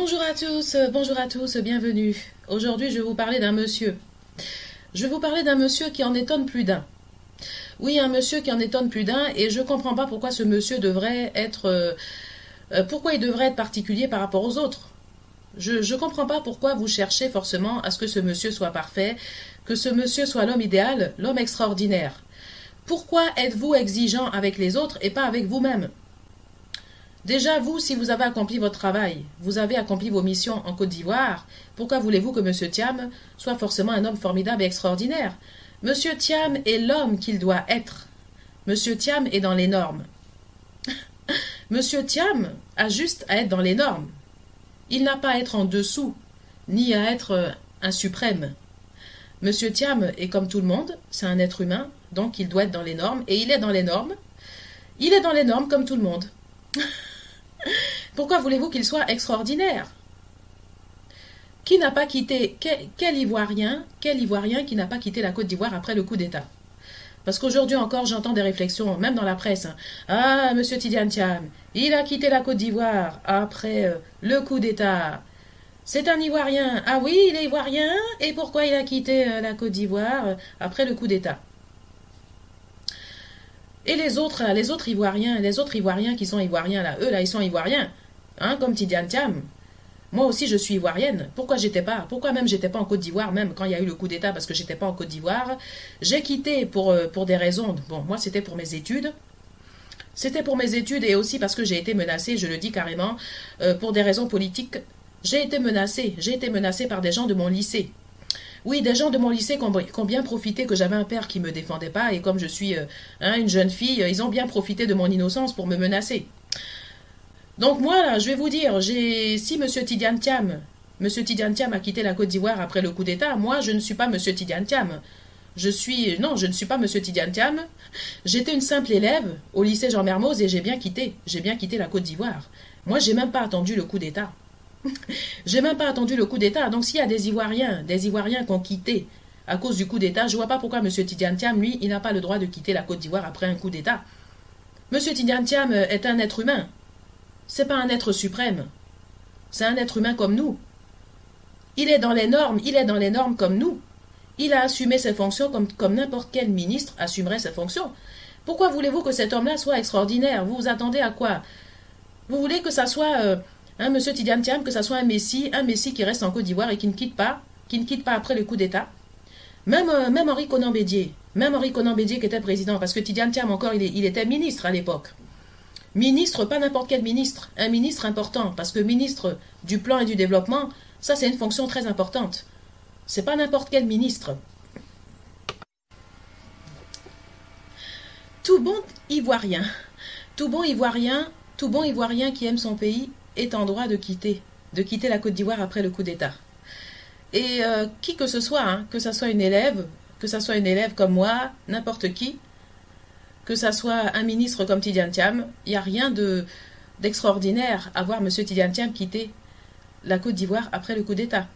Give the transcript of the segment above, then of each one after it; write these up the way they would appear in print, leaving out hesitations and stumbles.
Bonjour à tous, bienvenue. Aujourd'hui, je vais vous parler d'un monsieur. Je vais vous parler d'un monsieur qui en étonne plus d'un. Oui, un monsieur qui en étonne plus d'un, et je ne comprends pas pourquoi ce monsieur devrait être... pourquoi il devrait être particulier par rapport aux autres. Je ne comprends pas pourquoi vous cherchez forcément à ce que ce monsieur soit parfait, que ce monsieur soit l'homme idéal, l'homme extraordinaire. Pourquoi êtes-vous exigeant avec les autres et pas avec vous-même ? Déjà, vous, si vous avez accompli votre travail, vous avez accompli vos missions en Côte d'Ivoire, pourquoi voulez-vous que M. Thiam soit forcément un homme formidable et extraordinaire? M. Thiam est l'homme qu'il doit être. M. Thiam est dans les normes. M. Thiam a juste à être dans les normes. Il n'a pas à être en dessous, ni à être un suprême. M. Thiam est comme tout le monde, c'est un être humain, donc il doit être dans les normes, et il est dans les normes. Il est dans les normes comme tout le monde. Pourquoi voulez-vous qu'il soit extraordinaire? Qui n'a pas quitté, quel Ivoirien qui n'a pas quitté la Côte d'Ivoire après le coup d'État? Parce qu'aujourd'hui encore, j'entends des réflexions, même dans la presse. Ah, M. Tidiane Thiam, il a quitté la Côte d'Ivoire après le coup d'État. C'est un Ivoirien. Ah oui, il est Ivoirien. Et pourquoi il a quitté la Côte d'Ivoire après le coup d'État? Et les autres Ivoiriens qui sont Ivoiriens, là, eux, là, ils sont Ivoiriens, hein, comme Tidiane Thiam. Moi aussi, je suis Ivoirienne. Pourquoi même j'étais pas en Côte d'Ivoire, même quand il y a eu le coup d'État, parce que j'étais pas en Côte d'Ivoire. J'ai quitté pour des raisons, bon, moi, c'était pour mes études. C'était pour mes études et aussi parce que j'ai été menacée, je le dis carrément, pour des raisons politiques. J'ai été menacée par des gens de mon lycée. Oui, des gens de mon lycée qui ont bien profité que j'avais un père qui ne me défendait pas, et comme je suis une jeune fille, ils ont bien profité de mon innocence pour me menacer. Donc moi, là, je vais vous dire, si M. Tidiane Thiam a quitté la Côte d'Ivoire après le coup d'État, moi, je ne suis pas M. Tidiane Thiam. Non, je ne suis pas M. Tidiane Thiam. J'étais une simple élève au lycée Jean Mermoz et j'ai bien quitté la Côte d'Ivoire. Moi, j'ai même pas attendu le coup d'État. J'ai même pas attendu le coup d'État. Donc s'il y a des Ivoiriens qui ont quitté à cause du coup d'État, je vois pas pourquoi M. Tidiane Thiam, lui, il n'a pas le droit de quitter la Côte d'Ivoire après un coup d'État. M. Tidiane Thiam est un être humain. C'est pas un être suprême. C'est un être humain comme nous. Il est dans les normes comme nous. Il a assumé ses fonctions comme n'importe quel ministre assumerait ses fonctions. Pourquoi voulez-vous que cet homme-là soit extraordinaire? Vous vous attendez à quoi? Vous voulez que ça soit... M. Tidiane Thiam, que ça soit un messie qui reste en Côte d'Ivoire et qui ne quitte pas après le coup d'État. Même Henri Konan Bédié qui était président, parce que Tidiane Thiam encore, il était ministre à l'époque. Ministre, pas n'importe quel ministre, un ministre important, parce que ministre du plan et du développement, ça c'est une fonction très importante. C'est pas n'importe quel ministre. Tout bon Ivoirien qui aime son pays, est en droit de quitter la Côte d'Ivoire après le coup d'État. Et qui que ce soit, que ça soit une élève comme moi, n'importe qui, que ça soit un ministre comme Tidiane Thiam, il n'y a rien d'extraordinaire à voir M. Tidiane Thiam quitter la Côte d'Ivoire après le coup d'État.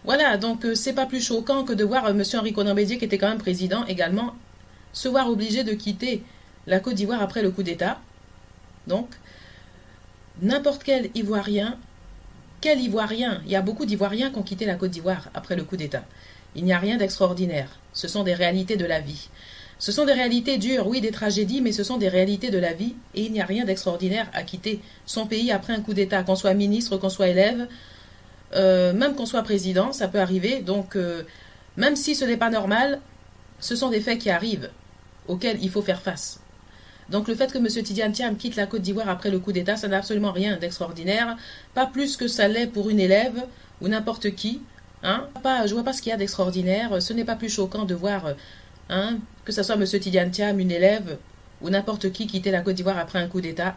Voilà, donc c'est pas plus choquant que de voir M. Henri Konan Bédié, qui était quand même président également, se voir obligé de quitter la Côte d'Ivoire après le coup d'État. Donc, n'importe quel Ivoirien, il y a beaucoup d'Ivoiriens qui ont quitté la Côte d'Ivoire après le coup d'État. Il n'y a rien d'extraordinaire. Ce sont des réalités de la vie. Ce sont des réalités dures, oui, des tragédies, mais ce sont des réalités de la vie et il n'y a rien d'extraordinaire à quitter son pays après un coup d'État, qu'on soit ministre, qu'on soit élève, même qu'on soit président, ça peut arriver. Donc, même si ce n'est pas normal, ce sont des faits qui arrivent, auxquels il faut faire face. Donc le fait que M. Tidiane Thiam quitte la Côte d'Ivoire après le coup d'État, ça n'a absolument rien d'extraordinaire, pas plus que ça l'est pour une élève ou n'importe qui. Je ne vois pas ce qu'il y a d'extraordinaire, ce n'est pas plus choquant de voir que ce soit M. Tidiane Thiam, une élève ou n'importe qui quitter la Côte d'Ivoire après un coup d'État.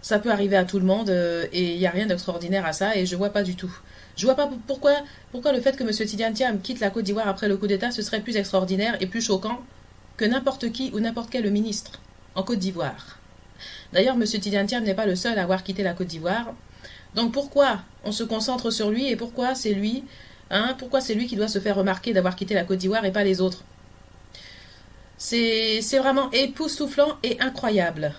Ça peut arriver à tout le monde et il n'y a rien d'extraordinaire à ça et je ne vois pas du tout. Je ne vois pas pourquoi le fait que M. Tidiane Thiam quitte la Côte d'Ivoire après le coup d'État, ce serait plus extraordinaire et plus choquant que n'importe qui ou n'importe quel ministre en Côte d'Ivoire. D'ailleurs, M. Tidiane Thiam n'est pas le seul à avoir quitté la Côte d'Ivoire. Donc pourquoi on se concentre sur lui et pourquoi c'est lui qui doit se faire remarquer d'avoir quitté la Côte d'Ivoire et pas les autres? C'est vraiment époustouflant et incroyable.